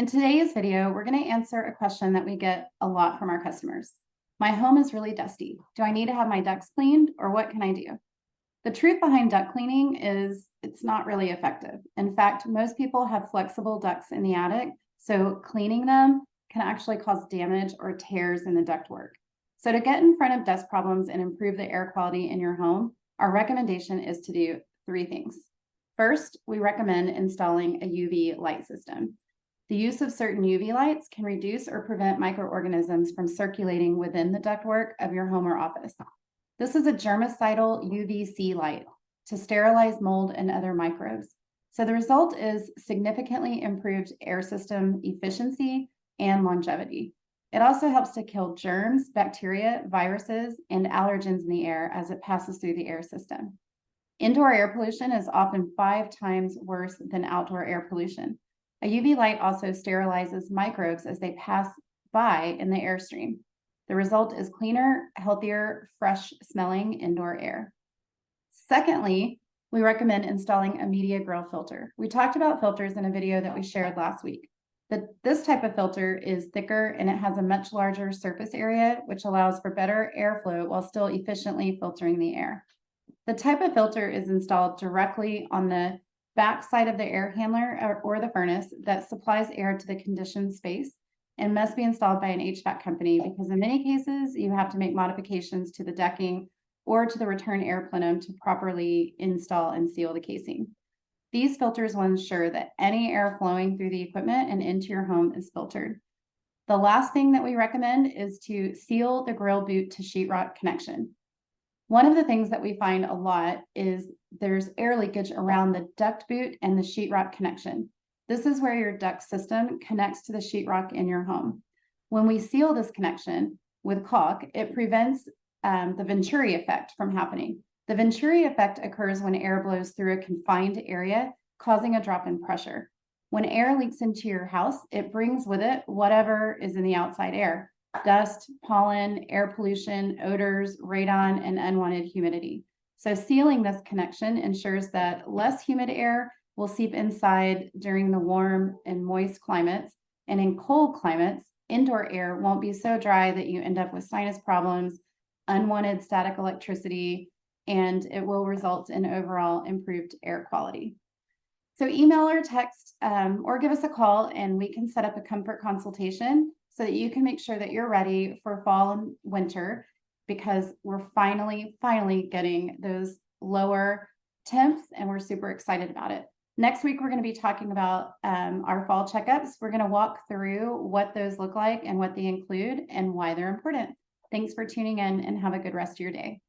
In today's video, we're going to answer a question that we get a lot from our customers. My home is really dusty. Do I need to have my ducts cleaned, or what can I do? The truth behind duct cleaning is it's not really effective. In fact, most people have flexible ducts in the attic, so cleaning them can actually cause damage or tears in the ductwork. So to get in front of dust problems and improve the air quality in your home, our recommendation is to do three things. First, we recommend installing a UV light system. The use of certain UV lights can reduce or prevent microorganisms from circulating within the ductwork of your home or office. This is a germicidal UVC light to sterilize mold and other microbes. So the result is significantly improved air system efficiency and longevity. It also helps to kill germs, bacteria, viruses, and allergens in the air as it passes through the air system. Indoor air pollution is often 5 times worse than outdoor air pollution. A UV light also sterilizes microbes as they pass by in the airstream. The result is cleaner, healthier, fresh smelling indoor air. Secondly, we recommend installing a media grill filter. We talked about filters in a video that we shared last week. This type of filter is thicker and it has a much larger surface area, which allows for better airflow while still efficiently filtering the air. The type of filter is installed directly on the back side of the air handler or the furnace that supplies air to the conditioned space and must be installed by an HVAC company because in many cases you have to make modifications to the decking or to the return air plenum to properly install and seal the casing. These filters will ensure that any air flowing through the equipment and into your home is filtered. The last thing that we recommend is to seal the grill boot to sheetrock connection. One of the things that we find a lot is there's air leakage around the duct boot and the sheetrock connection. This is where your duct system connects to the sheetrock in your home. When we seal this connection with caulk, it prevents the Venturi effect from happening. The Venturi effect occurs when air blows through a confined area, causing a drop in pressure. When air leaks into your house, it brings with it whatever is in the outside air: dust, pollen, air pollution, odors, radon, and unwanted humidity. So sealing this connection ensures that less humid air will seep inside during the warm and moist climates, and in cold climates, indoor air won't be so dry that you end up with sinus problems, unwanted static electricity, and it will result in overall improved air quality. So email or text or give us a call and we can set up a comfort consultation so that you can make sure that you're ready for fall and winter, because we're finally getting those lower temps and we're super excited about it. Next week, we're going to be talking about our fall checkups. We're going to walk through what those look like and what they include and why they're important. Thanks for tuning in and have a good rest of your day.